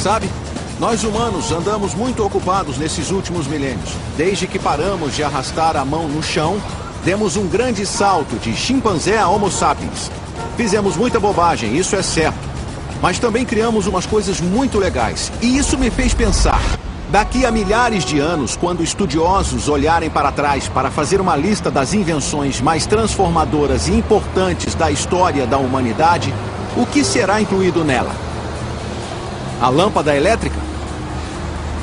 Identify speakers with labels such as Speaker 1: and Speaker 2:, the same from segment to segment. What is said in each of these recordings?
Speaker 1: Sabe, nós humanos andamos muito ocupados nesses últimos milênios. Desde que paramos de arrastar a mão no chão, demos um grande salto de chimpanzé a Homo sapiens. Fizemos muita bobagem, isso é certo. Mas também criamos umas coisas muito legais. E isso me fez pensar. Daqui a milhares de anos, quando estudiosos olharem para trás para fazer uma lista das invenções mais transformadoras e importantes da história da humanidade, o que será incluído nela? A lâmpada elétrica?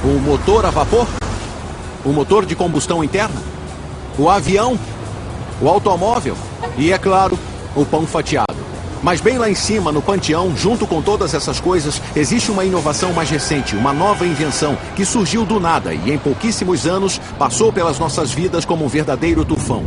Speaker 1: O motor a vapor? O motor de combustão interna? O avião? O automóvel? E, é claro, o pão fatiado. Mas bem lá em cima, no panteão, junto com todas essas coisas, existe uma inovação mais recente, uma nova invenção que surgiu do nada e em pouquíssimos anos passou pelas nossas vidas como um verdadeiro tufão.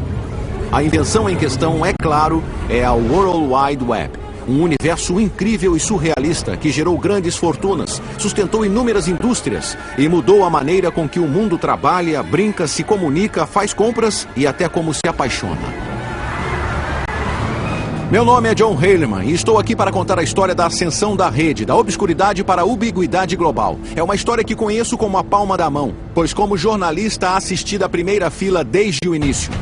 Speaker 1: A invenção em questão, é claro, é a World Wide Web. Um universo incrível e surrealista que gerou grandes fortunas, sustentou inúmeras indústrias e mudou a maneira com que o mundo trabalha, brinca, se comunica, faz compras e até como se apaixona. Meu nome é John Heilemann e estou aqui para contar a história da ascensão da rede, da obscuridade para a ubiquidade global. É uma história que conheço como a palma da mão, pois como jornalista assisti da primeira fila desde o início.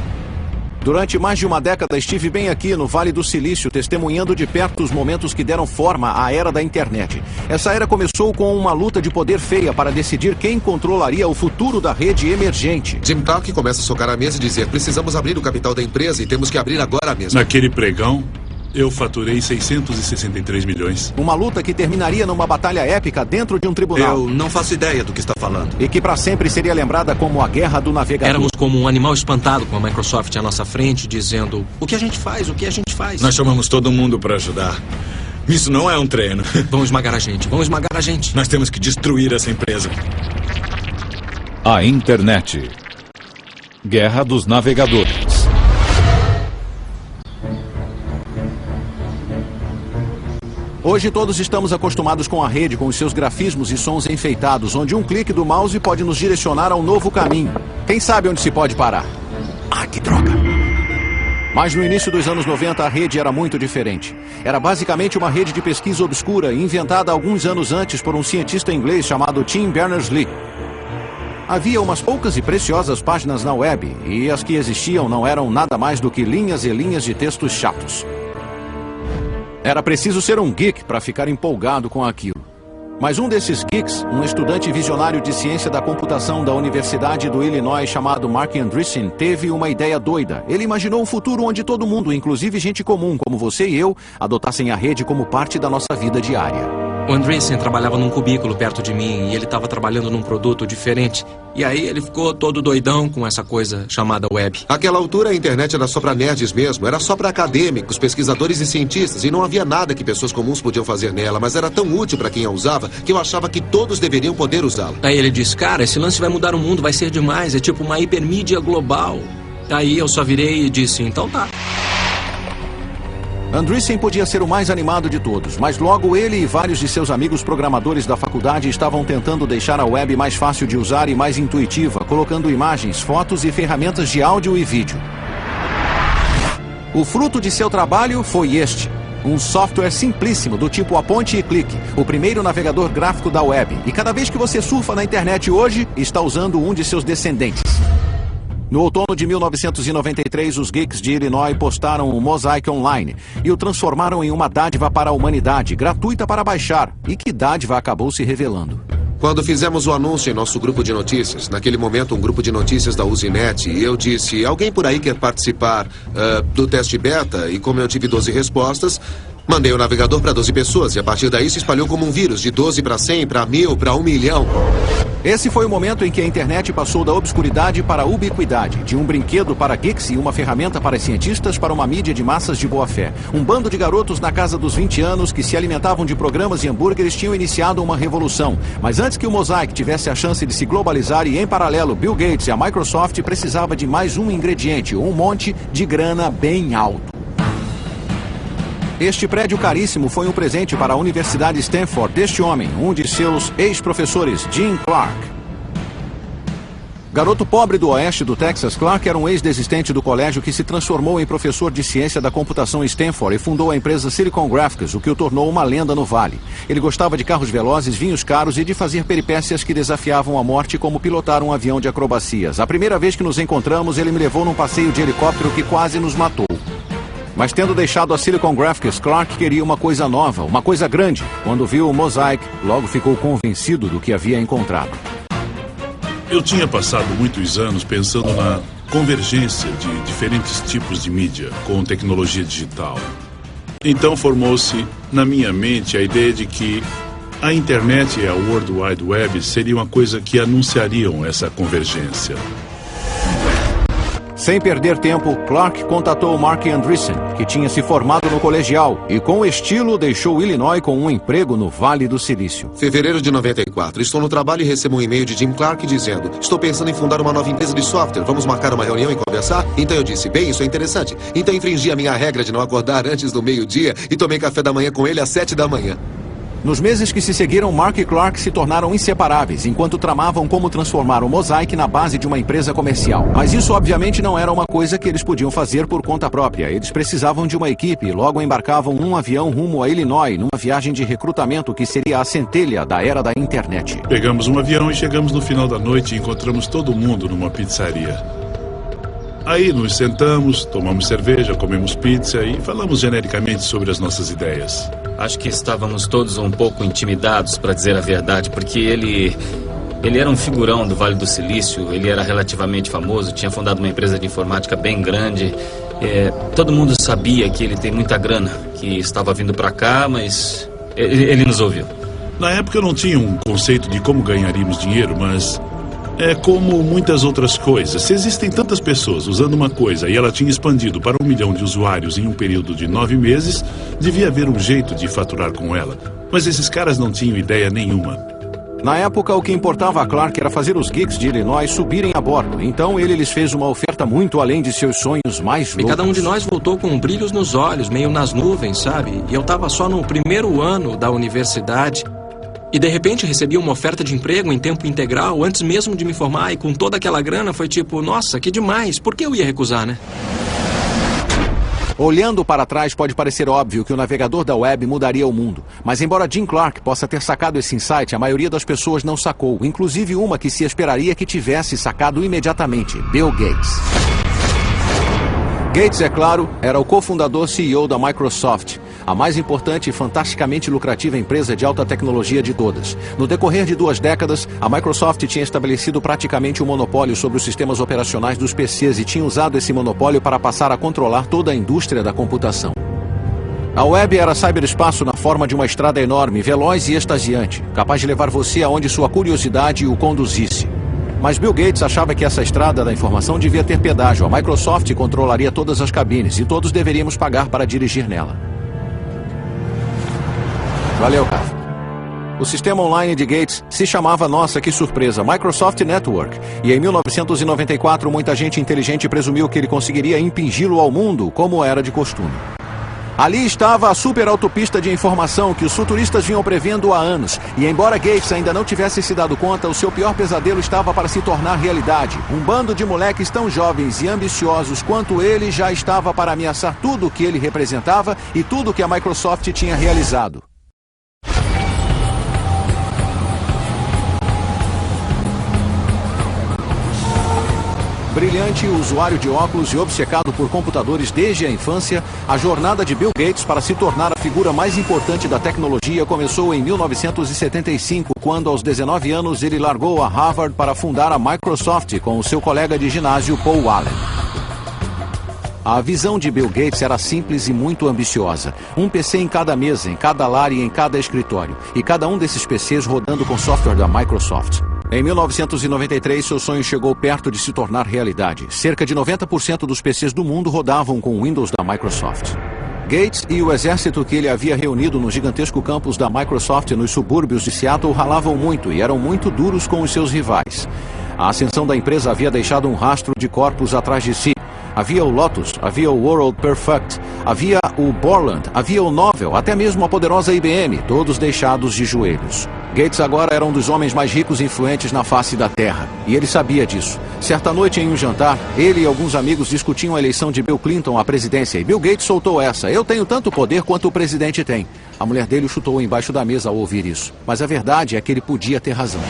Speaker 1: Durante mais de uma década estive bem aqui no Vale do Silício, testemunhando de perto os momentos que deram forma à era da internet. Essa era começou com uma luta de poder feia para decidir quem controlaria o futuro da rede emergente.
Speaker 2: Jim Clark começa a socar a mesa e dizer: precisamos abrir o capital da empresa e temos que abrir agora mesmo.
Speaker 3: Naquele pregão, eu faturei 663 milhões.
Speaker 1: Uma luta que terminaria numa batalha épica dentro de um tribunal.
Speaker 4: Eu não faço ideia do que está falando.
Speaker 1: E que para sempre seria lembrada como a Guerra do Navegador.
Speaker 5: Éramos como um animal espantado com a Microsoft à nossa frente, dizendo: o que a gente faz, o que a gente faz?
Speaker 4: Nós chamamos todo mundo para ajudar. Isso não é um treino.
Speaker 5: Vão esmagar a gente, vão esmagar a gente.
Speaker 4: Nós temos que destruir essa empresa.
Speaker 6: A internet. Guerra dos Navegadores.
Speaker 1: Hoje todos estamos acostumados com a rede, com os seus grafismos e sons enfeitados, onde um clique do mouse pode nos direcionar a um novo caminho. Quem sabe onde se pode parar? Ah, que droga! Mas no início dos anos 90 a rede era muito diferente. Era basicamente uma rede de pesquisa obscura, inventada alguns anos antes por um cientista inglês chamado Tim Berners-Lee. Havia umas poucas e preciosas páginas na web, e as que existiam não eram nada mais do que linhas e linhas de textos chatos. Era preciso ser um geek para ficar empolgado com aquilo. Mas um desses geeks, um estudante visionário de ciência da computação da Universidade do Illinois chamado Mark Andreessen, teve uma ideia doida. Ele imaginou um futuro onde todo mundo, inclusive gente comum como você e eu, adotassem a rede como parte da nossa vida diária.
Speaker 5: O Andreessen trabalhava num cubículo perto de mim e ele estava trabalhando num produto diferente. E aí ele ficou todo doidão com essa coisa chamada web.
Speaker 2: Àquela altura a internet era só para nerds mesmo, era só para acadêmicos, pesquisadores e cientistas, e não havia nada que pessoas comuns podiam fazer nela, mas era tão útil para quem a usava que eu achava que todos deveriam poder usá-la.
Speaker 5: Aí ele disse: cara, esse lance vai mudar o mundo, vai ser demais, é tipo uma hipermídia global. Aí eu só virei e disse: então tá.
Speaker 1: Andreessen podia ser o mais animado de todos, mas logo ele e vários de seus amigos programadores da faculdade estavam tentando deixar a web mais fácil de usar e mais intuitiva, colocando imagens, fotos e ferramentas de áudio e vídeo. O fruto de seu trabalho foi este: um software simplíssimo do tipo aponte e clique, o primeiro navegador gráfico da web, e cada vez que você surfa na internet hoje, está usando um de seus descendentes. No outono de 1993, os geeks de Illinois postaram o Mosaic Online e o transformaram em uma dádiva para a humanidade, gratuita para baixar, e que dádiva acabou se revelando.
Speaker 2: Quando fizemos o anúncio em nosso grupo de notícias, naquele momento um grupo de notícias da Usenet, e eu disse: alguém por aí quer participar do teste beta? E como eu tive 12 respostas, mandei o navegador para 12 pessoas, e a partir daí se espalhou como um vírus, de 12 para 100, para 1000, para 1 milhão.
Speaker 1: Esse foi o momento em que a internet passou da obscuridade para a ubiquidade, de um brinquedo para geeks e uma ferramenta para cientistas para uma mídia de massas de boa-fé. Um bando de garotos na casa dos 20 anos que se alimentavam de programas e hambúrgueres tinham iniciado uma revolução. Mas antes que o Mosaic tivesse a chance de se globalizar e, em paralelo, Bill Gates e a Microsoft precisava de mais um ingrediente, um monte de grana bem alto. Este prédio caríssimo foi um presente para a Universidade Stanford deste homem, um de seus ex-professores, Jim Clark. Garoto pobre do oeste do Texas, Clark era um ex-desistente do colégio que se transformou em professor de ciência da computação em Stanford e fundou a empresa Silicon Graphics, o que o tornou uma lenda no Vale. Ele gostava de carros velozes, vinhos caros e de fazer peripécias que desafiavam a morte, como pilotar um avião de acrobacias. A primeira vez que nos encontramos, ele me levou num passeio de helicóptero que quase nos matou. Mas tendo deixado a Silicon Graphics, Clark queria uma coisa nova, uma coisa grande. Quando viu o Mosaic, logo ficou convencido do que havia encontrado.
Speaker 3: Eu tinha passado muitos anos pensando na convergência de diferentes tipos de mídia com tecnologia digital. Então formou-se na minha mente a ideia de que a internet e a World Wide Web seriam uma coisa que anunciariam essa convergência.
Speaker 1: Sem perder tempo, Clark contatou Mark Andreessen, que tinha se formado no colegial e, com estilo, deixou Illinois com um emprego no Vale do Silício.
Speaker 2: Fevereiro de 94. Estou no trabalho e recebo um e-mail de Jim Clark dizendo: estou pensando em fundar uma nova empresa de software. Vamos marcar uma reunião e conversar? Então eu disse: bem, isso é interessante. Então infringi a minha regra de não acordar antes do meio-dia e tomei café da manhã com ele às 7 da manhã.
Speaker 1: Nos meses que se seguiram, Mark e Clark se tornaram inseparáveis, enquanto tramavam como transformar o Mosaic na base de uma empresa comercial. Mas isso obviamente não era uma coisa que eles podiam fazer por conta própria. Eles precisavam de uma equipe e logo embarcavam num avião rumo a Illinois, numa viagem de recrutamento que seria a centelha da era da internet.
Speaker 3: Pegamos um avião e chegamos no final da noite e encontramos todo mundo numa pizzaria. Aí nos sentamos, tomamos cerveja, comemos pizza e falamos genericamente sobre as nossas ideias.
Speaker 7: Acho que estávamos todos um pouco intimidados, para dizer a verdade, porque ele era um figurão do Vale do Silício, ele era relativamente famoso, tinha fundado uma empresa de informática bem grande. Todo mundo sabia que ele tem muita grana, que estava vindo para cá, mas ele nos ouviu.
Speaker 3: Na época eu não tinha um conceito de como ganharíamos dinheiro, mas é como muitas outras coisas. Se existem tantas pessoas usando uma coisa e ela tinha expandido para 1 milhão de usuários em um período de 9 meses, devia haver um jeito de faturar com ela. Mas esses caras não tinham ideia nenhuma.
Speaker 1: Na época, o que importava a Clark era fazer os geeks de Illinois subirem a bordo. Então ele lhes fez uma oferta muito além de seus sonhos mais loucos.
Speaker 5: E cada um de nós voltou com brilhos nos olhos, meio nas nuvens, sabe? E eu tava só no primeiro ano da universidade. E de repente recebi uma oferta de emprego em tempo integral antes mesmo de me formar, e com toda aquela grana foi tipo, nossa, que demais, por que eu ia recusar, né?
Speaker 1: Olhando para trás, pode parecer óbvio que o navegador da web mudaria o mundo. Mas embora Jim Clark possa ter sacado esse insight, a maioria das pessoas não sacou, inclusive uma que se esperaria que tivesse sacado imediatamente: Bill Gates. Gates, é claro, era o cofundador CEO da Microsoft, a mais importante e fantasticamente lucrativa empresa de alta tecnologia de todas. No decorrer de 2 décadas, a Microsoft tinha estabelecido praticamente um monopólio sobre os sistemas operacionais dos PCs e tinha usado esse monopólio para passar a controlar toda a indústria da computação. A web era cyberespaço na forma de uma estrada enorme, veloz e extasiante, capaz de levar você aonde sua curiosidade o conduzisse. Mas Bill Gates achava que essa estrada da informação devia ter pedágio. A Microsoft controlaria todas as cabines e todos deveríamos pagar para dirigir nela. Valeu, cara. O sistema online de Gates se chamava, nossa, que surpresa, Microsoft Network. E em 1994, muita gente inteligente presumiu que ele conseguiria impingi-lo ao mundo, como era de costume. Ali estava a super autopista de informação que os futuristas vinham prevendo há anos. E embora Gates ainda não tivesse se dado conta, o seu pior pesadelo estava para se tornar realidade. Um bando de moleques tão jovens e ambiciosos quanto ele já estava para ameaçar tudo o que ele representava e tudo o que a Microsoft tinha realizado. Brilhante, usuário de óculos e obcecado por computadores desde a infância, a jornada de Bill Gates para se tornar a figura mais importante da tecnologia começou em 1975, quando aos 19 anos ele largou a Harvard para fundar a Microsoft com o seu colega de ginásio Paul Allen. A visão de Bill Gates era simples e muito ambiciosa. Um PC em cada mesa, em cada lar e em cada escritório. E cada um desses PCs rodando com software da Microsoft. Em 1993, seu sonho chegou perto de se tornar realidade. Cerca de 90% dos PCs do mundo rodavam com Windows da Microsoft. Gates e o exército que ele havia reunido no gigantesco campus da Microsoft nos subúrbios de Seattle ralavam muito e eram muito duros com os seus rivais. A ascensão da empresa havia deixado um rastro de corpos atrás de si. Havia o Lotus, havia o World Perfect, havia o Borland, havia o Novell, até mesmo a poderosa IBM, todos deixados de joelhos. Gates agora era um dos homens mais ricos e influentes na face da Terra, e ele sabia disso. Certa noite, em um jantar, ele e alguns amigos discutiam a eleição de Bill Clinton à presidência, e Bill Gates soltou essa: "Eu tenho tanto poder quanto o presidente tem." A mulher dele o chutou embaixo da mesa ao ouvir isso, mas a verdade é que ele podia ter razão.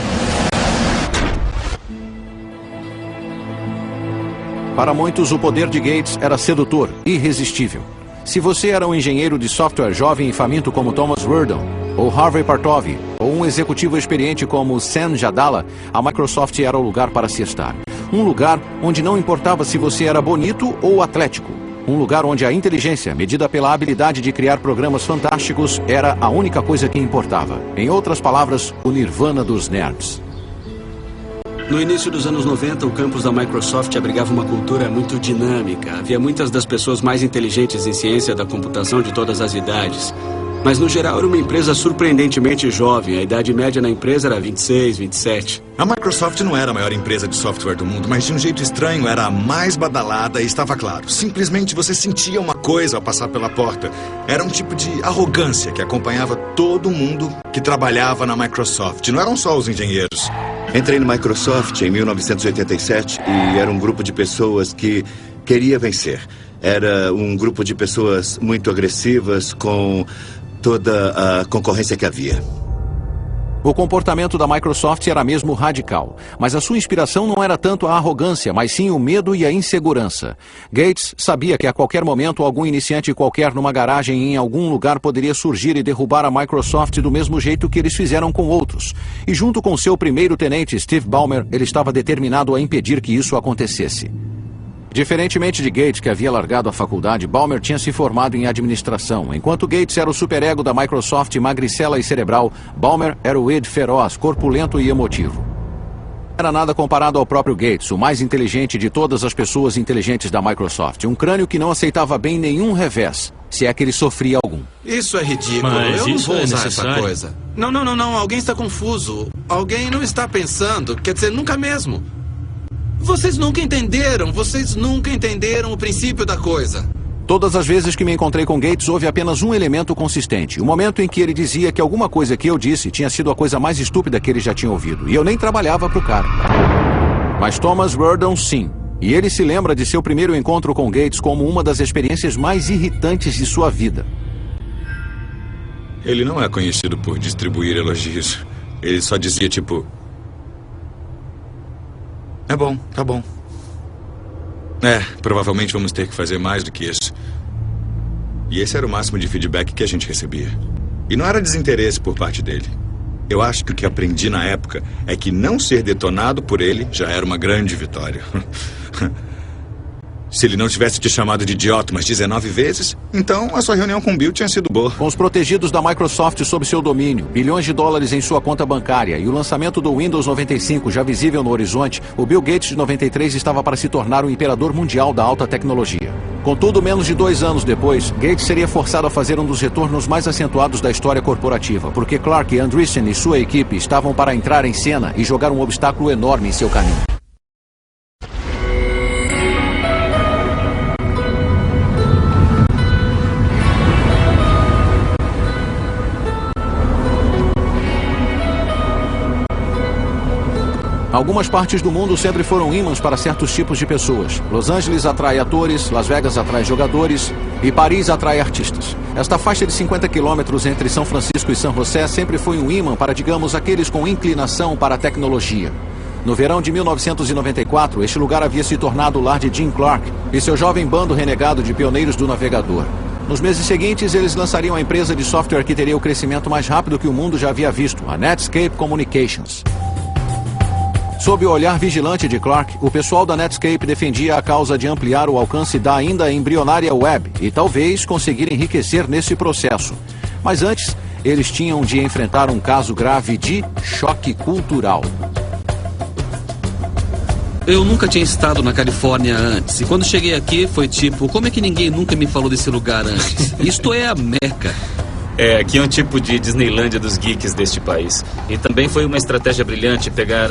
Speaker 1: Para muitos, o poder de Gates era sedutor, irresistível. Se você era um engenheiro de software jovem e faminto como Thomas Werdon, ou Harvey Partovi, ou um executivo experiente como Sam Jadala, a Microsoft era o lugar para se estar. Um lugar onde não importava se você era bonito ou atlético. Um lugar onde a inteligência, medida pela habilidade de criar programas fantásticos, era a única coisa que importava. Em outras palavras, o nirvana dos nerds.
Speaker 8: No início dos anos 90, o campus da Microsoft abrigava uma cultura muito dinâmica. Havia muitas das pessoas mais inteligentes em ciência da computação de todas as idades. Mas, no geral, era uma empresa surpreendentemente jovem. A idade média na empresa era 26, 27.
Speaker 4: A Microsoft não era a maior empresa de software do mundo, mas de um jeito estranho era a mais badalada e estava claro. Simplesmente você sentia uma coisa ao passar pela porta. Era um tipo de arrogância que acompanhava todo mundo que trabalhava na Microsoft. Não eram só os engenheiros.
Speaker 9: Entrei na Microsoft em 1987 e era um grupo de pessoas que queria vencer. Era um grupo de pessoas muito agressivas com toda a concorrência que havia.
Speaker 1: O comportamento da Microsoft era mesmo radical, mas a sua inspiração não era tanto a arrogância, mas sim o medo e a insegurança. Gates sabia que a qualquer momento algum iniciante qualquer numa garagem em algum lugar poderia surgir e derrubar a Microsoft do mesmo jeito que eles fizeram com outros. E junto com seu primeiro-tenente, Steve Ballmer, ele estava determinado a impedir que isso acontecesse. Diferentemente de Gates, que havia largado a faculdade, Ballmer tinha se formado em administração. Enquanto Gates era o superego da Microsoft, magricela e cerebral, Ballmer era o Ed feroz, corpulento e emotivo. Não era nada comparado ao próprio Gates, o mais inteligente de todas as pessoas inteligentes da Microsoft. Um crânio que não aceitava bem nenhum revés, se é que ele sofria algum.
Speaker 10: Isso é ridículo.
Speaker 5: Mas
Speaker 10: eu não
Speaker 5: isso
Speaker 10: vou
Speaker 5: é
Speaker 10: usar
Speaker 5: necessário?
Speaker 10: essa coisa. Não. Alguém está confuso. Alguém não está pensando. Quer dizer, nunca mesmo. Vocês nunca entenderam o princípio da coisa.
Speaker 1: Todas as vezes que me encontrei com Gates, houve apenas um elemento consistente. O momento em que ele dizia que alguma coisa que eu disse tinha sido a coisa mais estúpida que ele já tinha ouvido. E eu nem trabalhava pro cara. Mas Thomas Werdon, sim. E ele se lembra de seu primeiro encontro com Gates como uma das experiências mais irritantes de sua vida.
Speaker 4: Ele não é conhecido por distribuir elogios. Ele só dizia tipo... É bom, tá bom. Provavelmente vamos ter que fazer mais do que isso. E esse era o máximo de feedback que a gente recebia. E não era desinteresse por parte dele. Eu acho que o que aprendi na época é que não ser detonado por ele já era uma grande vitória. Se ele não tivesse te chamado de idiota umas 19 vezes, então a sua reunião com Bill tinha sido boa.
Speaker 1: Com os protegidos da Microsoft sob seu domínio, bilhões de dólares em sua conta bancária e o lançamento do Windows 95 já visível no horizonte, o Bill Gates de 93 estava para se tornar o imperador mundial da alta tecnologia. Contudo, menos de 2 anos depois, Gates seria forçado a fazer um dos retornos mais acentuados da história corporativa, porque Clark Andreessen e sua equipe estavam para entrar em cena e jogar um obstáculo enorme em seu caminho. Algumas partes do mundo sempre foram ímãs para certos tipos de pessoas. Los Angeles atrai atores, Las Vegas atrai jogadores e Paris atrai artistas. Esta faixa de 50 quilômetros entre São Francisco e São José sempre foi um ímã para, digamos, aqueles com inclinação para a tecnologia. No verão de 1994, este lugar havia se tornado o lar de Jim Clark e seu jovem bando renegado de pioneiros do navegador. Nos meses seguintes, eles lançariam a empresa de software que teria o crescimento mais rápido que o mundo já havia visto, a Netscape Communications. Sob o olhar vigilante de Clark, o pessoal da Netscape defendia a causa de ampliar o alcance da ainda embrionária web e talvez conseguir enriquecer nesse processo. Mas antes, eles tinham de enfrentar um caso grave de choque cultural.
Speaker 11: Eu nunca tinha estado na Califórnia antes, e quando cheguei aqui foi tipo, como é que ninguém nunca me falou desse lugar antes? Isto é a Meca.
Speaker 7: Aqui é um tipo de Disneylândia dos geeks deste país. E também foi uma estratégia brilhante pegar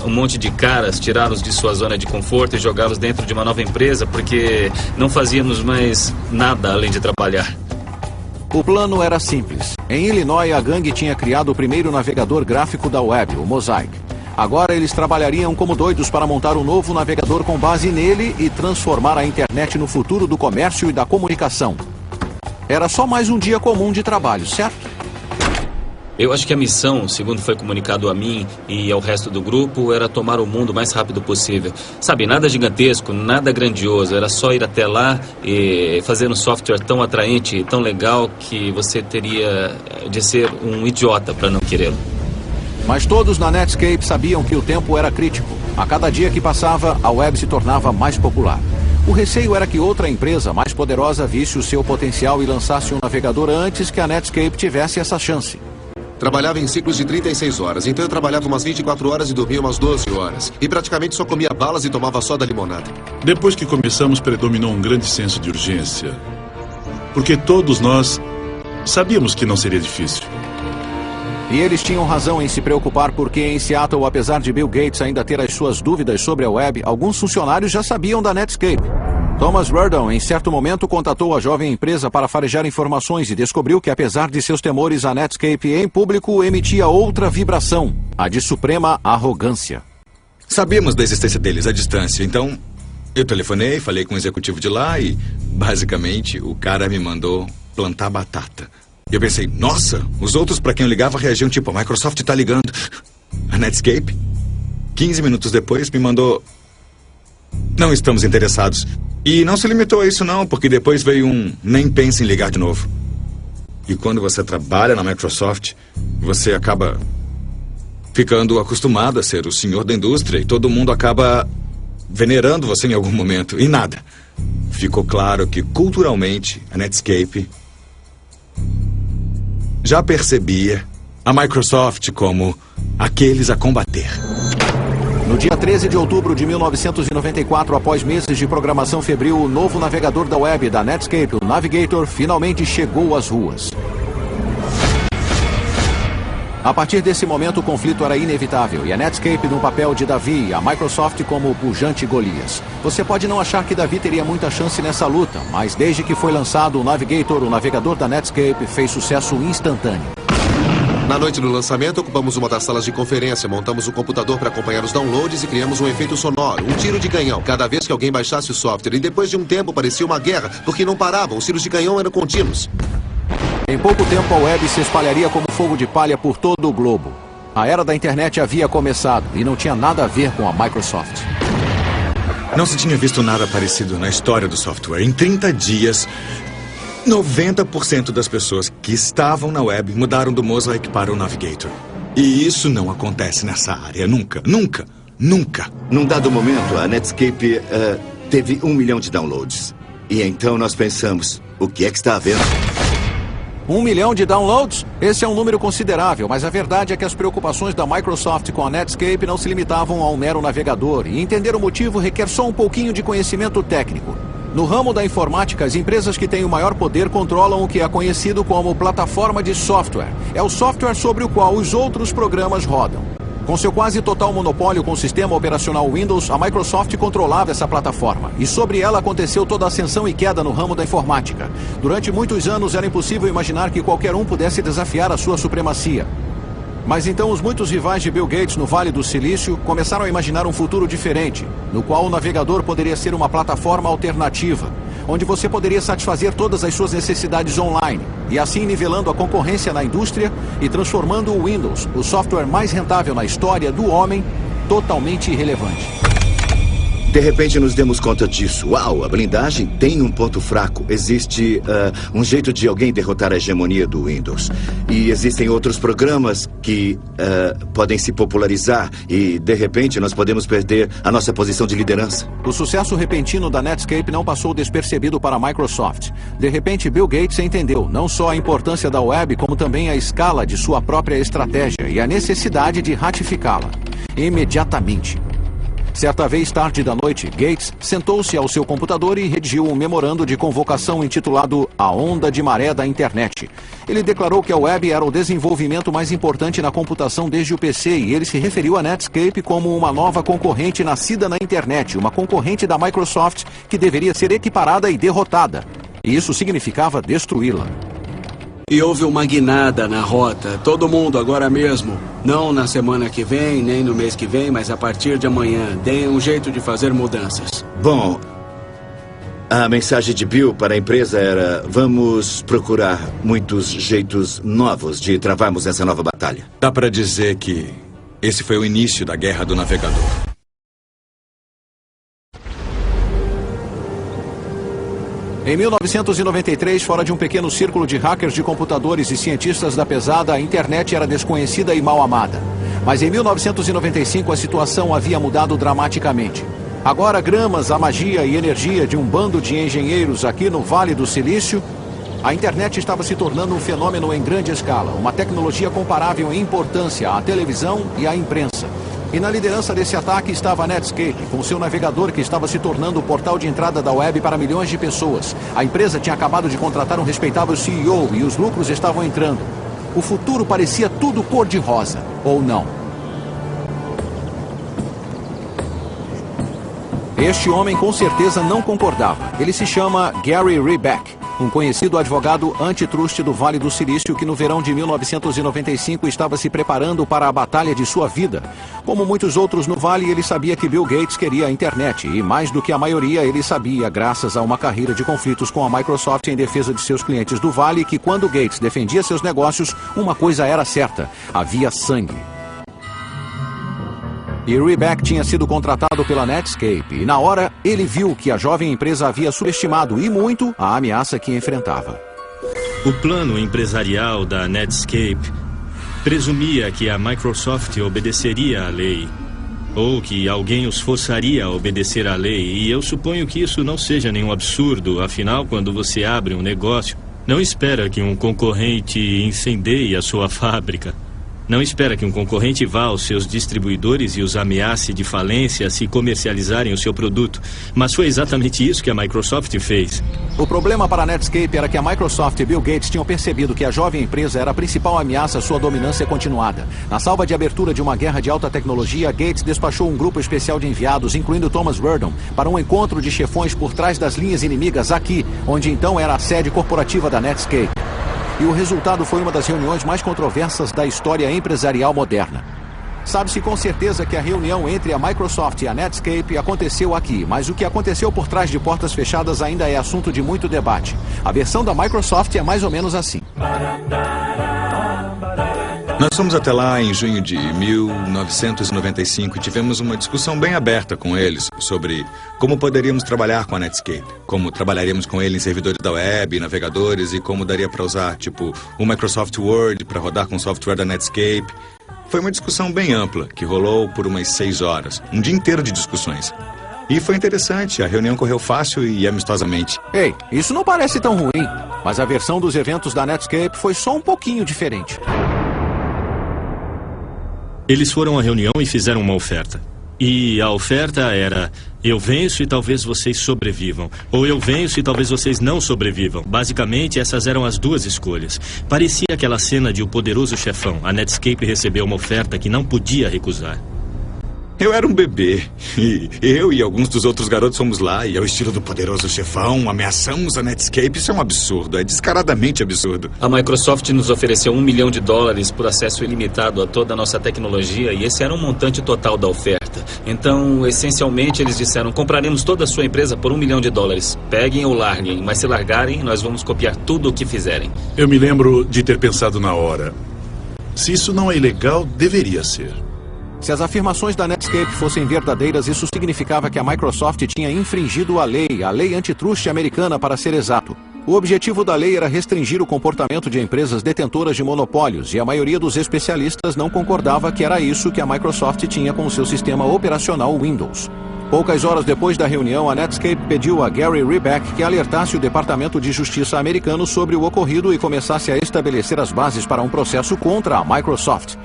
Speaker 7: um monte de caras, tirá-los de sua zona de conforto e jogá-los dentro de uma nova empresa, porque não fazíamos mais nada além de trabalhar.
Speaker 1: O plano era simples. Em Illinois, a gangue tinha criado o primeiro navegador gráfico da web, o Mosaic. Agora eles trabalhariam como doidos para montar um novo navegador com base nele e transformar a internet no futuro do comércio e da comunicação. Era só mais um dia comum de trabalho, certo?
Speaker 7: Eu acho que a missão, segundo foi comunicado a mim e ao resto do grupo, era tomar o mundo o mais rápido possível. Sabe, nada gigantesco, nada grandioso. Era só ir até lá e fazer um software tão atraente, tão legal, que você teria de ser um idiota para não querê-lo.
Speaker 1: Mas todos na Netscape sabiam que o tempo era crítico. A cada dia que passava, a web se tornava mais popular. O receio era que outra empresa mais poderosa visse o seu potencial e lançasse um navegador antes que a Netscape tivesse essa chance.
Speaker 2: Trabalhava em ciclos de 36 horas, então eu trabalhava umas 24 horas e dormia umas 12 horas. E praticamente só comia balas e tomava só da limonada.
Speaker 3: Depois que começamos, predominou um grande senso de urgência. Porque todos nós sabíamos que não seria difícil.
Speaker 1: E eles tinham razão em se preocupar porque em Seattle, apesar de Bill Gates ainda ter as suas dúvidas sobre a web, alguns funcionários já sabiam da Netscape. Thomas Reardon, em certo momento, contatou a jovem empresa para farejar informações e descobriu que, apesar de seus temores, a Netscape em público emitia outra vibração, a de suprema arrogância.
Speaker 4: Sabíamos da existência deles à distância, então eu telefonei, falei com o executivo de lá e, basicamente, o cara me mandou plantar batata. Eu pensei, nossa, os outros para quem eu ligava reagiam tipo, a Microsoft tá ligando. A Netscape, 15 minutos depois, me mandou, não estamos interessados. E não se limitou a isso não, porque depois veio um, nem pense em ligar de novo. E quando você trabalha na Microsoft, você acaba ficando acostumado a ser o senhor da indústria e todo mundo acaba venerando você em algum momento. E nada. Ficou claro que, culturalmente, a Netscape já percebia a Microsoft como aqueles a combater.
Speaker 1: No dia 13 de outubro de 1994, após meses de programação febril, o novo navegador da web da Netscape, o Navigator, finalmente chegou às ruas. A partir desse momento, o conflito era inevitável e a Netscape no papel de Davi e a Microsoft como o pujante Golias. Você pode não achar que Davi teria muita chance nessa luta, mas desde que foi lançado o Navigator, o navegador da Netscape fez sucesso instantâneo.
Speaker 2: Na noite do lançamento, ocupamos uma das salas de conferência, montamos um computador para acompanhar os downloads e criamos um efeito sonoro, um tiro de canhão, cada vez que alguém baixasse o software. E depois de um tempo parecia uma guerra, porque não paravam, os tiros de canhão eram contínuos.
Speaker 1: Em pouco tempo, a web se espalharia como fogo de palha por todo o globo. A era da internet havia começado e não tinha nada a ver com a Microsoft.
Speaker 4: Não se tinha visto nada parecido na história do software. Em 30 dias... 90% das pessoas que estavam na web mudaram do Mosaic para o Navigator. E isso não acontece nessa área. Nunca, nunca, nunca.
Speaker 9: Num dado momento, a Netscape teve 1 milhão de downloads. E então nós pensamos, o que é que está havendo?
Speaker 1: 1 milhão de downloads? Esse é um número considerável, mas a verdade é que as preocupações da Microsoft com a Netscape não se limitavam a um mero navegador. E entender o motivo requer só um pouquinho de conhecimento técnico. No ramo da informática, as empresas que têm o maior poder controlam o que é conhecido como plataforma de software. É o software sobre o qual os outros programas rodam. Com seu quase total monopólio com o sistema operacional Windows, a Microsoft controlava essa plataforma. E sobre ela aconteceu toda a ascensão e queda no ramo da informática. Durante muitos anos era impossível imaginar que qualquer um pudesse desafiar a sua supremacia. Mas então os muitos rivais de Bill Gates no Vale do Silício começaram a imaginar um futuro diferente, no qual o navegador poderia ser uma plataforma alternativa, onde você poderia satisfazer todas as suas necessidades online, e assim nivelando a concorrência na indústria e transformando o Windows, o software mais rentável na história do homem, totalmente irrelevante.
Speaker 9: De repente nos demos conta disso. Uau, a blindagem tem um ponto fraco. Existe um jeito de alguém derrotar a hegemonia do Windows. E existem outros programas que podem se popularizar e, de repente, nós podemos perder a nossa posição de liderança.
Speaker 1: O sucesso repentino da Netscape não passou despercebido para a Microsoft. De repente, Bill Gates entendeu não só a importância da web, como também a escala de sua própria estratégia e a necessidade de ratificá-la. Imediatamente. Certa vez, tarde da noite, Gates sentou-se ao seu computador e redigiu um memorando de convocação intitulado A Onda de Maré da Internet. Ele declarou que a web era o desenvolvimento mais importante na computação desde o PC e ele se referiu à Netscape como uma nova concorrente nascida na internet, uma concorrente da Microsoft que deveria ser equiparada e derrotada. E isso significava destruí-la.
Speaker 8: E houve uma guinada na rota. Todo mundo agora mesmo. Não na semana que vem, nem no mês que vem, mas a partir de amanhã. Deem um jeito de fazer mudanças.
Speaker 9: Bom, a mensagem de Bill para a empresa era: vamos procurar muitos jeitos novos de travarmos essa nova batalha.
Speaker 4: Dá para dizer que esse foi o início da Guerra do Navegador.
Speaker 1: Em 1993, fora de um pequeno círculo de hackers de computadores e cientistas da pesada, a internet era desconhecida e mal amada. Mas em 1995 a situação havia mudado dramaticamente. Agora, gramas a magia e energia de um bando de engenheiros aqui no Vale do Silício, a internet estava se tornando um fenômeno em grande escala, uma tecnologia comparável em importância à televisão e à imprensa. E na liderança desse ataque estava a Netscape, com seu navegador que estava se tornando o portal de entrada da web para milhões de pessoas. A empresa tinha acabado de contratar um respeitável CEO e os lucros estavam entrando. O futuro parecia tudo cor-de-rosa, ou não? Este homem com certeza não concordava. Ele se chama Gary Rebeck, um conhecido advogado antitruste do Vale do Silício que no verão de 1995 estava se preparando para a batalha de sua vida. Como muitos outros no Vale, ele sabia que Bill Gates queria a internet e, mais do que a maioria, ele sabia, graças a uma carreira de conflitos com a Microsoft em defesa de seus clientes do Vale, que quando Gates defendia seus negócios, uma coisa era certa: havia sangue. E Rebeck tinha sido contratado pela Netscape e na hora ele viu que a jovem empresa havia subestimado e muito a ameaça que enfrentava.
Speaker 12: O plano empresarial da Netscape presumia que a Microsoft obedeceria à lei, ou que alguém os forçaria a obedecer à lei, e eu suponho que isso não seja nenhum absurdo, afinal, quando você abre um negócio, não espera que um concorrente incendeie a sua fábrica. Não espera que um concorrente vá aos seus distribuidores e os ameace de falência se comercializarem o seu produto. Mas foi exatamente isso que a Microsoft fez.
Speaker 1: O problema para a Netscape era que a Microsoft e Bill Gates tinham percebido que a jovem empresa era a principal ameaça à sua dominância continuada. Na salva de abertura de uma guerra de alta tecnologia, Gates despachou um grupo especial de enviados, incluindo Thomas Verdon, para um encontro de chefões por trás das linhas inimigas aqui, onde então era a sede corporativa da Netscape. E o resultado foi uma das reuniões mais controversas da história empresarial moderna. Sabe-se com certeza que a reunião entre a Microsoft e a Netscape aconteceu aqui, mas o que aconteceu por trás de portas fechadas ainda é assunto de muito debate. A versão da Microsoft é mais ou menos assim.
Speaker 4: Nós fomos até lá em junho de 1995 e tivemos uma discussão bem aberta com eles sobre como poderíamos trabalhar com a Netscape, como trabalharíamos com ele em servidores da web, navegadores e como daria para usar, tipo, o Microsoft Word para rodar com o software da Netscape. Foi uma discussão bem ampla, que rolou por umas 6 horas, um dia inteiro de discussões. E foi interessante, a reunião correu fácil e amistosamente.
Speaker 1: Ei, isso não parece tão ruim, mas a versão dos eventos da Netscape foi só um pouquinho diferente.
Speaker 12: Eles foram à reunião e fizeram uma oferta. E a oferta era: eu venço e talvez vocês sobrevivam. Ou eu venço e talvez vocês não sobrevivam. Basicamente, essas eram as duas escolhas. Parecia aquela cena de O Poderoso Chefão. A Netscape recebeu uma oferta que não podia recusar.
Speaker 4: Eu era um bebê, e eu e alguns dos outros garotos fomos lá, e ao estilo do Poderoso Chefão, ameaçamos a Netscape. Isso é um absurdo, é descaradamente absurdo.
Speaker 7: A Microsoft nos ofereceu $1 milhão por acesso ilimitado a toda a nossa tecnologia, e esse era um montante total da oferta. Então, essencialmente, eles disseram: compraremos toda a sua empresa por $1 milhão. Peguem ou larguem, mas se largarem, nós vamos copiar tudo o que fizerem.
Speaker 3: Eu me lembro de ter pensado na hora: se isso não é ilegal, deveria ser.
Speaker 1: Se as afirmações da Netscape fossem verdadeiras, isso significava que a Microsoft tinha infringido a lei antitruste americana, para ser exato. O objetivo da lei era restringir o comportamento de empresas detentoras de monopólios, e a maioria dos especialistas não concordava que era isso que a Microsoft tinha com o seu sistema operacional Windows. Poucas horas depois da reunião, a Netscape pediu a Gary Rebeck que alertasse o Departamento de Justiça americano sobre o ocorrido e começasse a estabelecer as bases para um processo contra a Microsoft.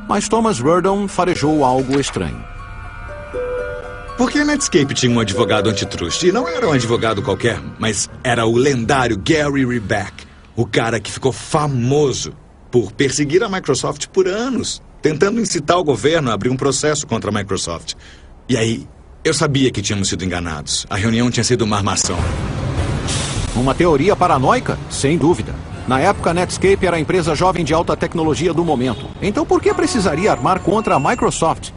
Speaker 1: Mas Thomas Verdon farejou algo estranho.
Speaker 4: Porque a Netscape tinha um advogado antitruste, e não era um advogado qualquer, mas era o lendário Gary Rebeck, o cara que ficou famoso por perseguir a Microsoft por anos, tentando incitar o governo a abrir um processo contra a Microsoft. E aí, eu sabia que tínhamos sido enganados. A reunião tinha sido uma armação.
Speaker 1: Uma teoria paranoica? Sem dúvida. Na época, a Netscape era a empresa jovem de alta tecnologia do momento. Então por que precisaria armar contra a Microsoft?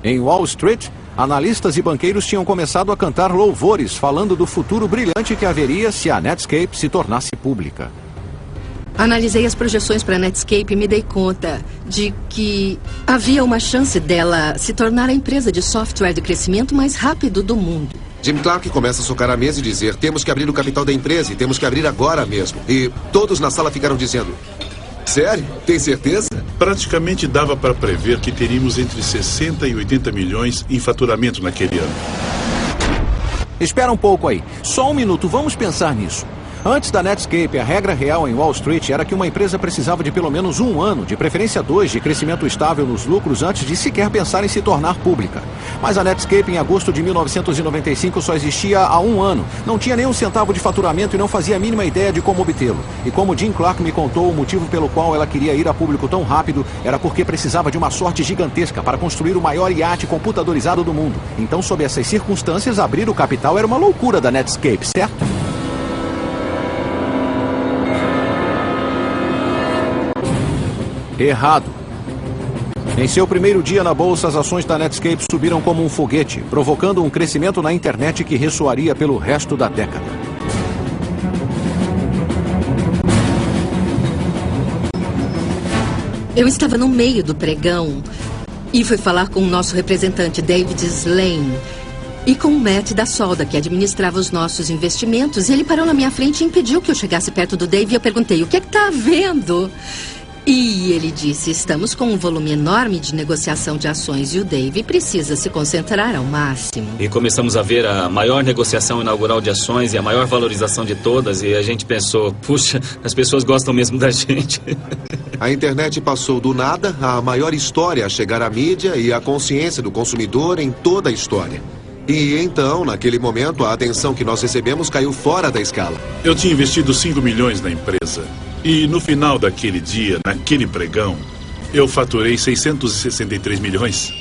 Speaker 1: Em Wall Street, analistas e banqueiros tinham começado a cantar louvores, falando do futuro brilhante que haveria se a Netscape se tornasse pública.
Speaker 13: Analisei as projeções para a Netscape e me dei conta de que havia uma chance dela se tornar a empresa de software de crescimento mais rápido do mundo.
Speaker 2: Jim Clark começa a socar a mesa e dizer: temos que abrir o capital da empresa e temos que abrir agora mesmo. E todos na sala ficaram dizendo: sério? Tem certeza?
Speaker 3: Praticamente dava para prever que teríamos entre 60 e 80 milhões em faturamento naquele ano.
Speaker 1: Espera um pouco aí. Só um minuto, vamos pensar nisso. Antes da Netscape, a regra real em Wall Street era que uma empresa precisava de pelo menos 1 ano, de preferência 2, de crescimento estável nos lucros antes de sequer pensar em se tornar pública. Mas a Netscape, em agosto de 1995, só existia há 1 ano. Não tinha nem um centavo de faturamento e não fazia a mínima ideia de como obtê-lo. E como Jim Clark me contou, o motivo pelo qual ela queria ir a público tão rápido era porque precisava de uma sorte gigantesca para construir o maior iate computadorizado do mundo. Então, sob essas circunstâncias, abrir o capital era uma loucura da Netscape, certo? Errado. Em seu primeiro dia na bolsa, as ações da Netscape subiram como um foguete, provocando um crescimento na internet que ressoaria pelo resto da década.
Speaker 13: Eu estava no meio do pregão e fui falar com o nosso representante, David Slane, e com o Matt da Solda, que administrava os nossos investimentos. E ele parou na minha frente e impediu que eu chegasse perto do Dave. E eu perguntei: o que é que está havendo? E ele disse: estamos com um volume enorme de negociação de ações e o Dave precisa se concentrar ao máximo.
Speaker 7: E começamos a ver a maior negociação inaugural de ações e a maior valorização de todas. E a gente pensou: puxa, as pessoas gostam mesmo da gente.
Speaker 2: A internet passou do nada à maior história a chegar à mídia e à consciência do consumidor em toda a história. E então, naquele momento, a atenção que nós recebemos caiu fora da escala.
Speaker 3: Eu tinha investido 5 milhões na empresa. E no final daquele dia, naquele pregão, eu faturei 663 milhões.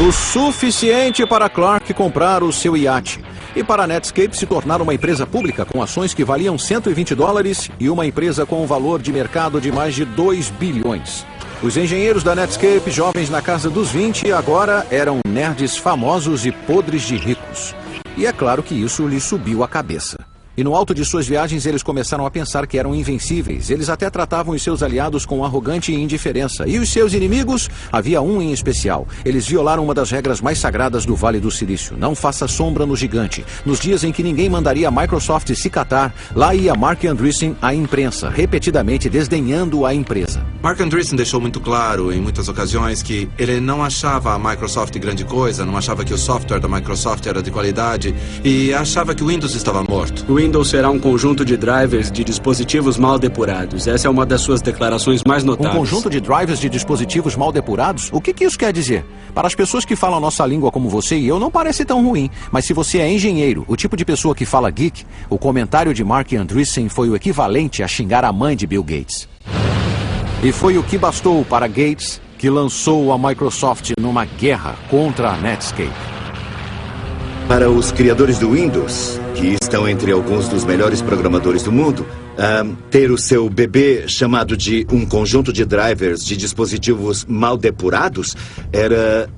Speaker 1: O suficiente para Clark comprar o seu iate. E para a Netscape se tornar uma empresa pública com ações que valiam $120 e uma empresa com um valor de mercado de mais de 2 bilhões. Os engenheiros da Netscape, jovens na casa dos 20, agora eram nerds famosos e podres de ricos. E é claro que isso lhes subiu a cabeça. E no alto de suas viagens eles começaram a pensar que eram invencíveis. Eles até tratavam os seus aliados com arrogante indiferença. E os seus inimigos? Havia um em especial. Eles violaram uma das regras mais sagradas do Vale do Silício. Não faça sombra no gigante. Nos dias em que ninguém mandaria a Microsoft se catar, lá ia Marc Andreessen à imprensa, repetidamente desdenhando a empresa.
Speaker 10: Marc Andreessen deixou muito claro em muitas ocasiões que ele não achava a Microsoft grande coisa, não achava que o software da Microsoft era de qualidade e achava que o Windows estava morto.
Speaker 8: O Windows será um conjunto de drivers de dispositivos mal depurados. Essa é uma das suas declarações mais notáveis.
Speaker 1: Um conjunto de drivers de dispositivos mal depurados? O que isso quer dizer? Para as pessoas que falam a nossa língua como você e eu, não parece tão ruim. Mas se você é engenheiro, o tipo de pessoa que fala geek, o comentário de Marc Andreessen foi o equivalente a xingar a mãe de Bill Gates. E foi o que bastou para Gates, que lançou a Microsoft numa guerra contra a Netscape.
Speaker 9: Para os criadores do Windows, que estão entre alguns dos melhores programadores do mundo, ter o seu bebê chamado de um conjunto de drivers de dispositivos mal depurados era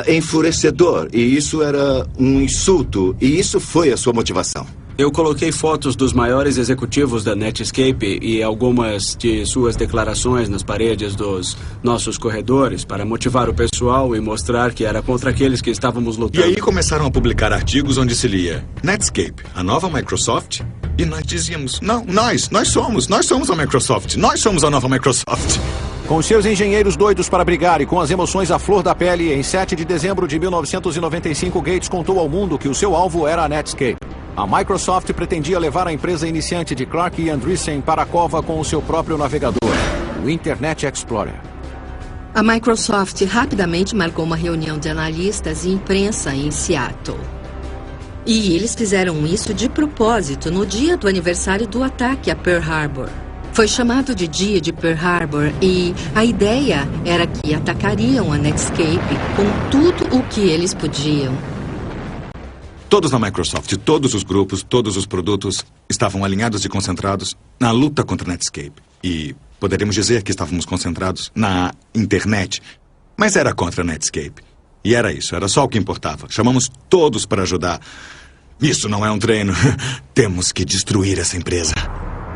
Speaker 9: enfurecedor. E isso era um insulto. E isso foi a sua motivação.
Speaker 8: Eu coloquei fotos dos maiores executivos da Netscape e algumas de suas declarações nas paredes dos nossos corredores para motivar o pessoal e mostrar que era contra aqueles que estávamos lutando.
Speaker 4: E aí começaram a publicar artigos onde se lia Netscape, a nova Microsoft? E nós dizíamos: não, nós somos a Microsoft, nós somos a nova Microsoft.
Speaker 1: Com seus engenheiros doidos para brigar e com as emoções à flor da pele, em 7 de dezembro de 1995, Gates contou ao mundo que o seu alvo era a Netscape. A Microsoft pretendia levar a empresa iniciante de Clark e Andreessen para a cova com o seu próprio navegador, o Internet Explorer.
Speaker 13: A Microsoft rapidamente marcou uma reunião de analistas e imprensa em Seattle. E eles fizeram isso de propósito no dia do aniversário do ataque a Pearl Harbor. Foi chamado de Dia de Pearl Harbor e a ideia era que atacariam a Netscape com tudo o que eles podiam.
Speaker 4: Todos na Microsoft, todos os grupos, todos os produtos estavam alinhados e concentrados na luta contra a Netscape. E poderíamos dizer que estávamos concentrados na internet, mas era contra a Netscape. E era isso, era só o que importava. Chamamos todos para ajudar. Isso não é um treino. Temos que destruir essa empresa.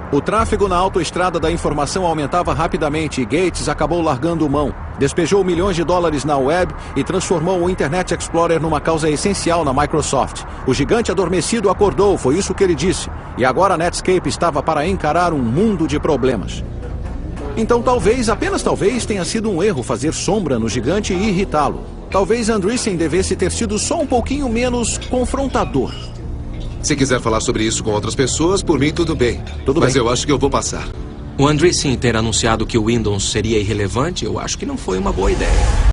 Speaker 1: O tráfego na autoestrada da informação aumentava rapidamente e Gates acabou largando mão. Despejou milhões de dólares na web e transformou o Internet Explorer numa causa essencial na Microsoft. O gigante adormecido acordou, foi isso que ele disse. E agora a Netscape estava para encarar um mundo de problemas. Então talvez, apenas talvez, tenha sido um erro fazer sombra no gigante e irritá-lo. Talvez Andreessen devesse ter sido só um pouquinho menos confrontador.
Speaker 2: Se quiser falar sobre isso com outras pessoas, por mim tudo bem. Mas eu acho que eu vou passar.
Speaker 5: O Andreessen ter anunciado que o Windows seria irrelevante, eu acho que não foi uma boa ideia.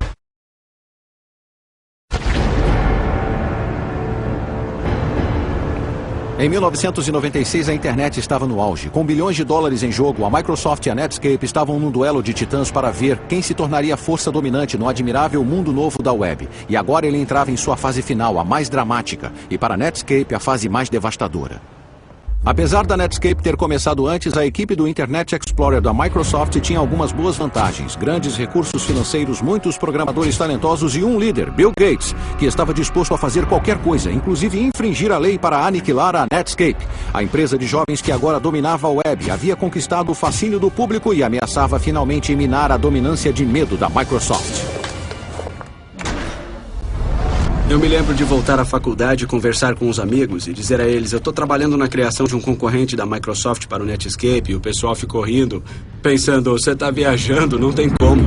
Speaker 1: Em 1996, a internet estava no auge. Com bilhões de dólares em jogo, a Microsoft e a Netscape estavam num duelo de titãs para ver quem se tornaria a força dominante no admirável mundo novo da web. E agora ele entrava em sua fase final, a mais dramática, e para a Netscape, a fase mais devastadora. Apesar da Netscape ter começado antes, a equipe do Internet Explorer da Microsoft tinha algumas boas vantagens. Grandes recursos financeiros, muitos programadores talentosos e um líder, Bill Gates, que estava disposto a fazer qualquer coisa, inclusive infringir a lei para aniquilar a Netscape. A empresa de jovens que agora dominava a web havia conquistado o fascínio do público e ameaçava finalmente minar a dominância de medo da Microsoft.
Speaker 8: Eu me lembro de voltar à faculdade, conversar com os amigos e dizer a eles: eu estou trabalhando na criação de um concorrente da Microsoft para o Netscape. E o pessoal ficou rindo, pensando: você está viajando, não tem como.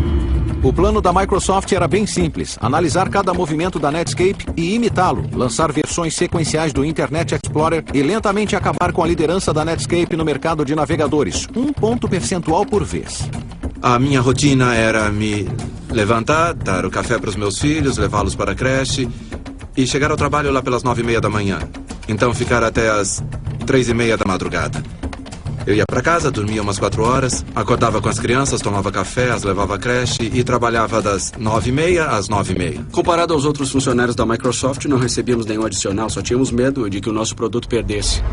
Speaker 1: O plano da Microsoft era bem simples: analisar cada movimento da Netscape e imitá-lo, lançar versões sequenciais do Internet Explorer e lentamente acabar com a liderança da Netscape no mercado de navegadores, 1 ponto percentual por vez.
Speaker 10: A minha rotina era me levantar, dar o café para os meus filhos, levá-los para a creche e chegar ao trabalho lá pelas 9h30 da manhã. Então ficar até as 3h30 da madrugada. Eu ia para casa, dormia umas 4 horas, acordava com as crianças, tomava café, as levava à creche e trabalhava das 9h30 às 9h30.
Speaker 8: Comparado aos outros funcionários da Microsoft, não recebíamos nenhum adicional, só tínhamos medo de que o nosso produto perdesse.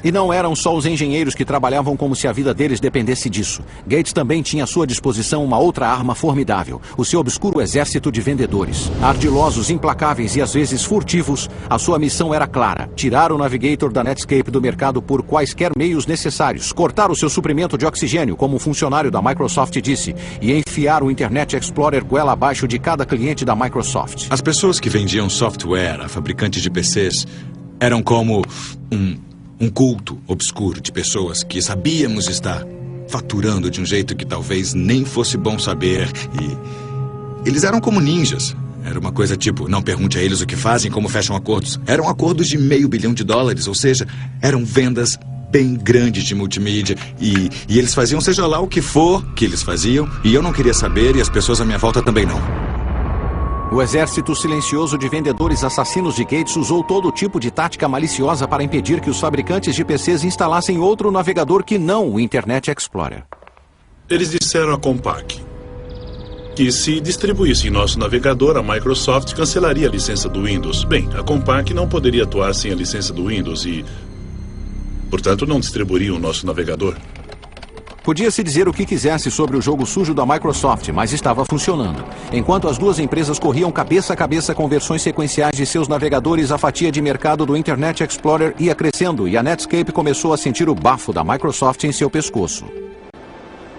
Speaker 1: E não eram só os engenheiros que trabalhavam como se a vida deles dependesse disso. Gates também tinha à sua disposição uma outra arma formidável, o seu obscuro exército de vendedores. Ardilosos, implacáveis e às vezes furtivos, a sua missão era clara: tirar o Navigator da Netscape do mercado por quaisquer meios necessários, cortar o seu suprimento de oxigênio, como um funcionário da Microsoft disse, e enfiar o Internet Explorer goela abaixo de cada cliente da Microsoft.
Speaker 4: As pessoas que vendiam software a fabricantes de PCs eram como um culto obscuro de pessoas que sabíamos estar faturando de um jeito que talvez nem fosse bom saber. E eles eram como ninjas. Era uma coisa tipo: não pergunte a eles o que fazem, como fecham acordos. Eram acordos de $500 bilhão, ou seja, eram vendas bem grandes de multimídia. E eles faziam seja lá o que for que eles faziam, e eu não queria saber, e as pessoas à minha volta também não.
Speaker 1: O exército silencioso de vendedores assassinos de Gates usou todo tipo de tática maliciosa para impedir que os fabricantes de PCs instalassem outro navegador que não o Internet Explorer.
Speaker 3: Eles disseram à Compaq que se distribuísse nosso navegador, a Microsoft cancelaria a licença do Windows. Bem, a Compaq não poderia atuar sem a licença do Windows e, portanto, não distribuiria o nosso navegador.
Speaker 1: Podia-se dizer o que quisesse sobre o jogo sujo da Microsoft, mas estava funcionando. Enquanto as duas empresas corriam cabeça a cabeça com versões sequenciais de seus navegadores, a fatia de mercado do Internet Explorer ia crescendo e a Netscape começou a sentir o bafo da Microsoft em seu pescoço.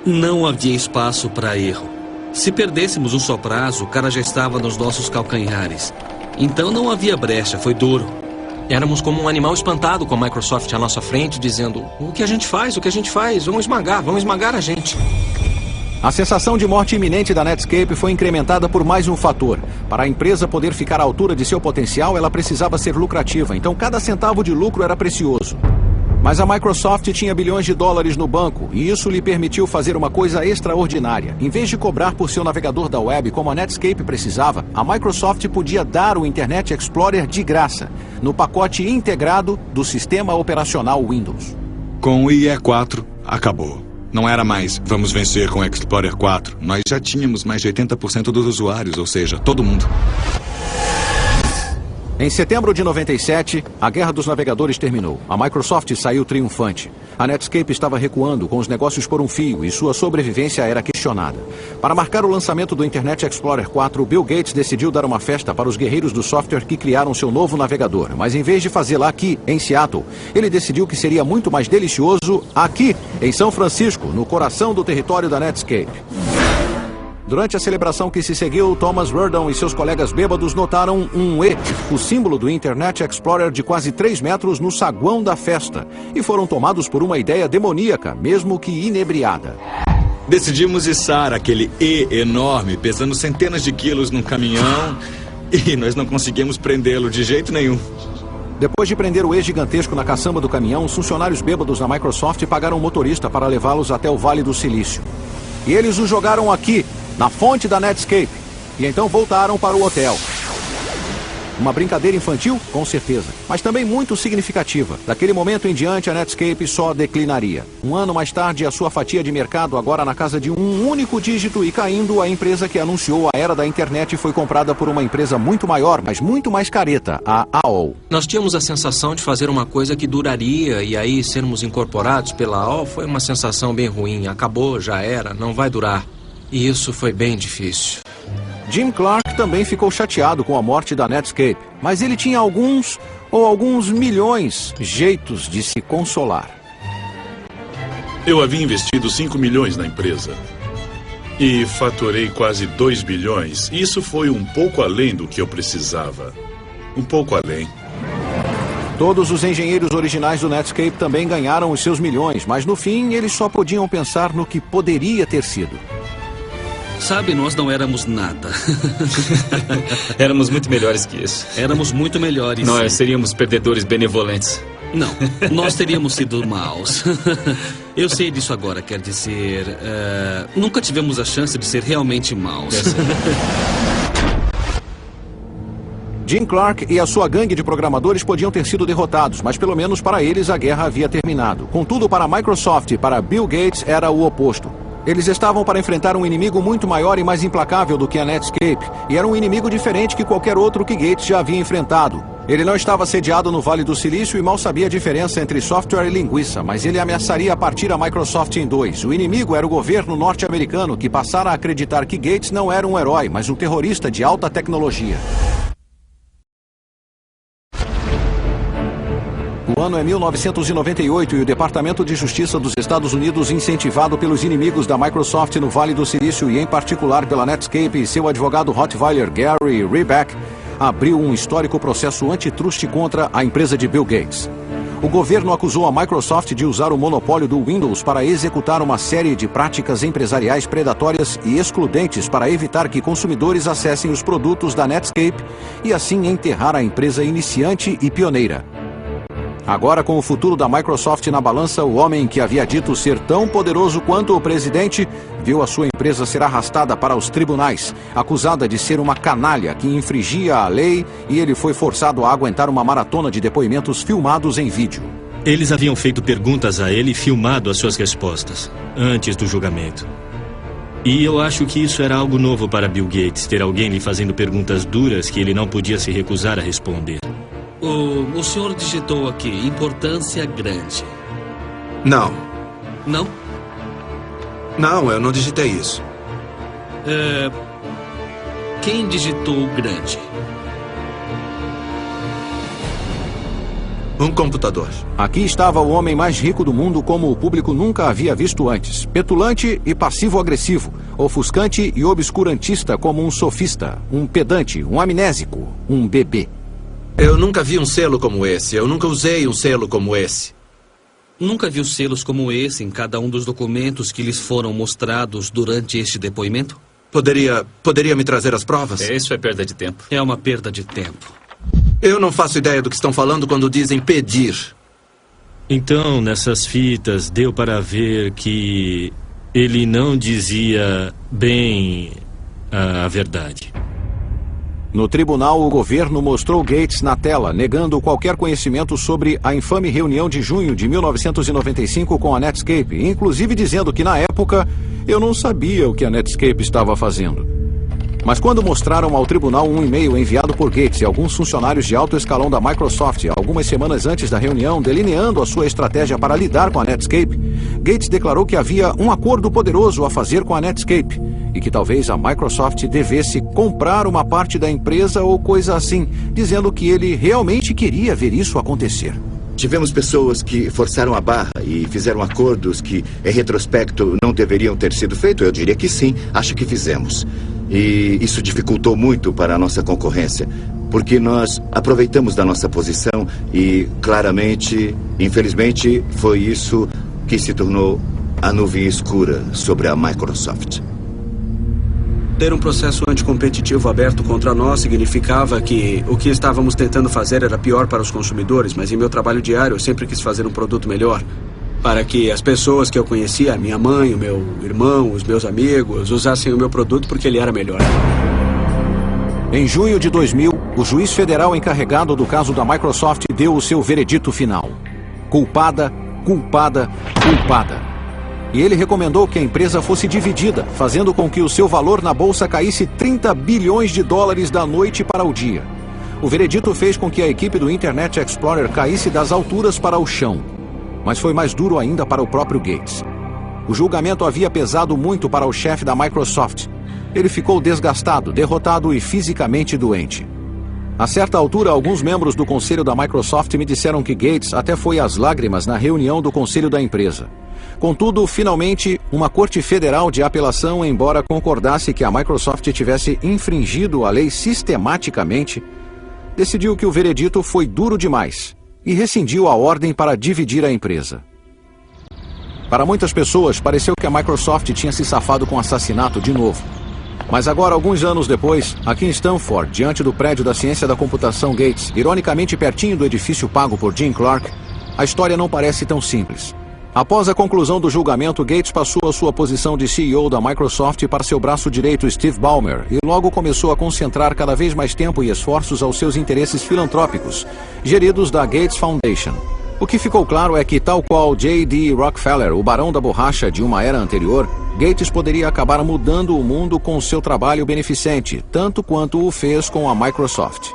Speaker 11: Não havia espaço para erro. Se perdêssemos um só prazo, o cara já estava nos nossos calcanhares. Então não havia brecha, foi duro.
Speaker 5: Éramos como um animal espantado com a Microsoft à nossa frente, dizendo: o que a gente faz? O que a gente faz? Vão esmagar a gente.
Speaker 1: A sensação de morte iminente da Netscape foi incrementada por mais um fator. Para a empresa poder ficar à altura de seu potencial, ela precisava ser lucrativa, então cada centavo de lucro era precioso. Mas a Microsoft tinha bilhões de dólares no banco, e isso lhe permitiu fazer uma coisa extraordinária. Em vez de cobrar por seu navegador da web como a Netscape precisava, a Microsoft podia dar o Internet Explorer de graça, no pacote integrado do sistema operacional Windows.
Speaker 4: Com o IE4, acabou. Não era mais: vamos vencer com o Explorer 4. Nós já tínhamos mais de 80% dos usuários, ou seja, todo mundo.
Speaker 1: Em setembro de 97, a Guerra dos Navegadores terminou. A Microsoft saiu triunfante. A Netscape estava recuando, com os negócios por um fio, e sua sobrevivência era questionada. Para marcar o lançamento do Internet Explorer 4, Bill Gates decidiu dar uma festa para os guerreiros do software que criaram seu novo navegador. Mas em vez de fazê-la aqui, em Seattle, ele decidiu que seria muito mais delicioso aqui, em São Francisco, no coração do território da Netscape. Durante a celebração que se seguiu, Thomas Werdon e seus colegas bêbados notaram um E, o símbolo do Internet Explorer de quase 3 metros no saguão da festa, e foram tomados por uma ideia demoníaca, mesmo que inebriada.
Speaker 4: Decidimos içar aquele E enorme, pesando centenas de quilos num caminhão, e nós não conseguimos prendê-lo de jeito nenhum.
Speaker 1: Depois de prender o E gigantesco na caçamba do caminhão, os funcionários bêbados da Microsoft pagaram um motorista para levá-los até o Vale do Silício. E eles o jogaram aqui, na fonte da Netscape, e então voltaram para o hotel. Uma brincadeira infantil? Com certeza, mas também muito significativa. Daquele momento em diante, a Netscape só declinaria. Um ano mais tarde, a sua fatia de mercado agora na casa de um único dígito e caindo, a empresa que anunciou a era da internet foi comprada por uma empresa muito maior, mas muito mais careta, a AOL.
Speaker 5: Nós tínhamos a sensação de fazer uma coisa que duraria, e aí sermos incorporados pela AOL foi uma sensação bem ruim. Acabou, já era, não vai durar. E isso foi bem difícil.
Speaker 1: Jim Clark também ficou chateado com a morte da Netscape, mas ele tinha alguns milhões jeitos de se consolar.
Speaker 3: Eu havia investido 5 milhões na empresa e faturei quase 2 bilhões. Isso foi um pouco além do que eu precisava. Um pouco além.
Speaker 1: Todos os engenheiros originais do Netscape também ganharam os seus milhões, mas no fim eles só podiam pensar no que poderia ter sido.
Speaker 11: Sabe, nós não éramos nada.
Speaker 7: Éramos muito melhores que isso.
Speaker 11: Éramos muito melhores.
Speaker 7: Nós seríamos perdedores benevolentes.
Speaker 11: Não, nós teríamos sido maus. Eu sei disso agora, quer dizer... nunca tivemos a chance de ser realmente maus.
Speaker 1: Jim Clark e a sua gangue de programadores podiam ter sido derrotados, mas pelo menos para eles a guerra havia terminado. Contudo, para a Microsoft e para Bill Gates era o oposto. Eles estavam para enfrentar um inimigo muito maior e mais implacável do que a Netscape, e era um inimigo diferente que qualquer outro que Gates já havia enfrentado. Ele não estava sediado no Vale do Silício e mal sabia a diferença entre software e linguiça, mas ele ameaçaria partir a Microsoft em dois. O inimigo era o governo norte-americano, que passara a acreditar que Gates não era um herói, mas um terrorista de alta tecnologia. O ano é 1998 e o Departamento de Justiça dos Estados Unidos, incentivado pelos inimigos da Microsoft no Vale do Silício e em particular pela Netscape e seu advogado Rottweiler Gary Reback, abriu um histórico processo antitruste contra a empresa de Bill Gates. O governo acusou a Microsoft de usar o monopólio do Windows para executar uma série de práticas empresariais predatórias e excludentes para evitar que consumidores acessem os produtos da Netscape e assim enterrar a empresa iniciante e pioneira. Agora, com o futuro da Microsoft na balança, o homem que havia dito ser tão poderoso quanto o presidente viu a sua empresa ser arrastada para os tribunais, acusada de ser uma canalha que infringia a lei, e ele foi forçado a aguentar uma maratona de depoimentos filmados em vídeo.
Speaker 12: Eles haviam feito perguntas a ele e filmado as suas respostas, antes do julgamento. E eu acho que isso era algo novo para Bill Gates, ter alguém lhe fazendo perguntas duras que ele não podia se recusar a responder.
Speaker 11: O senhor digitou aqui, importância grande.
Speaker 10: Não.
Speaker 11: Não?
Speaker 10: Não, eu não digitei isso.
Speaker 11: Quem digitou grande?
Speaker 10: Um computador.
Speaker 1: Aqui estava o homem mais rico do mundo como o público nunca havia visto antes. Petulante e passivo-agressivo. Ofuscante e obscurantista como um sofista. Um pedante, um amnésico, um bebê.
Speaker 10: Eu nunca vi um selo como esse. Eu nunca usei um selo como esse.
Speaker 11: Nunca viu selos como esse em cada um dos documentos que lhes foram mostrados durante este depoimento?
Speaker 10: Poderia me trazer as provas?
Speaker 7: Isso é perda de tempo.
Speaker 11: É uma perda de tempo.
Speaker 10: Eu não faço ideia do que estão falando quando dizem pedir.
Speaker 12: Então, nessas fitas, deu para ver que ele não dizia bem a verdade.
Speaker 1: No tribunal, o governo mostrou Gates na tela, negando qualquer conhecimento sobre a infame reunião de junho de 1995 com a Netscape, inclusive dizendo que, na época, eu não sabia o que a Netscape estava fazendo. Mas quando mostraram ao tribunal um e-mail enviado por Gates e alguns funcionários de alto escalão da Microsoft algumas semanas antes da reunião, delineando a sua estratégia para lidar com a Netscape, Gates declarou que havia um acordo poderoso a fazer com a Netscape e que talvez a Microsoft devesse comprar uma parte da empresa ou coisa assim, dizendo que ele realmente queria ver isso acontecer.
Speaker 9: Tivemos pessoas que forçaram a barra e fizeram acordos que, em retrospecto, não deveriam ter sido feitos. Eu diria que sim, acho que fizemos. E isso dificultou muito para a nossa concorrência, porque nós aproveitamos da nossa posição e, claramente, infelizmente, foi isso que se tornou a nuvem escura sobre a Microsoft.
Speaker 8: Ter um processo anticompetitivo aberto contra nós significava que o que estávamos tentando fazer era pior para os consumidores, mas em meu trabalho diário eu sempre quis fazer um produto melhor, para que as pessoas que eu conhecia, minha mãe, o meu irmão, os meus amigos, usassem o meu produto porque ele era melhor.
Speaker 1: Em junho de 2000, o juiz federal encarregado do caso da Microsoft deu o seu veredito final. Culpada, culpada, culpada. E ele recomendou que a empresa fosse dividida, fazendo com que o seu valor na bolsa caísse 30 bilhões de dólares da noite para o dia. O veredito fez com que a equipe do Internet Explorer caísse das alturas para o chão. Mas foi mais duro ainda para o próprio Gates. O julgamento havia pesado muito para o chefe da Microsoft. Ele ficou desgastado, derrotado e fisicamente doente. A certa altura, alguns membros do conselho da Microsoft me disseram que Gates até foi às lágrimas na reunião do conselho da empresa. Contudo, finalmente, uma corte federal de apelação, embora concordasse que a Microsoft tivesse infringido a lei sistematicamente, decidiu que o veredito foi duro demais e rescindiu a ordem para dividir a empresa. Para muitas pessoas, pareceu que a Microsoft tinha se safado com assassinato de novo. Mas agora, alguns anos depois, aqui em Stanford, diante do prédio da ciência da computação Gates, ironicamente pertinho do edifício pago por Jim Clark, a história não parece tão simples. Após a conclusão do julgamento, Gates passou a sua posição de CEO da Microsoft para seu braço direito, Steve Ballmer, e logo começou a concentrar cada vez mais tempo e esforços aos seus interesses filantrópicos, geridos da Gates Foundation. O que ficou claro é que, tal qual J.D. Rockefeller, o barão da borracha de uma era anterior, Gates poderia acabar mudando o mundo com seu trabalho beneficente, tanto quanto o fez com a Microsoft.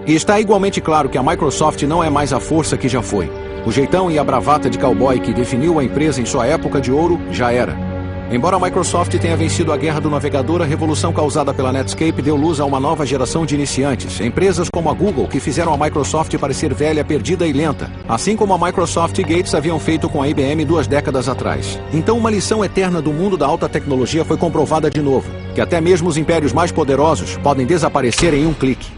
Speaker 1: E está igualmente claro que a Microsoft não é mais a força que já foi. O jeitão e a bravata de cowboy que definiu a empresa em sua época de ouro já era. Embora a Microsoft tenha vencido a guerra do navegador, a revolução causada pela Netscape deu luz a uma nova geração de iniciantes. Empresas como a Google, que fizeram a Microsoft parecer velha, perdida e lenta. Assim como a Microsoft e Gates haviam feito com a IBM 2 décadas atrás. Então uma lição eterna do mundo da alta tecnologia foi comprovada de novo. Que até mesmo os impérios mais poderosos podem desaparecer em um clique.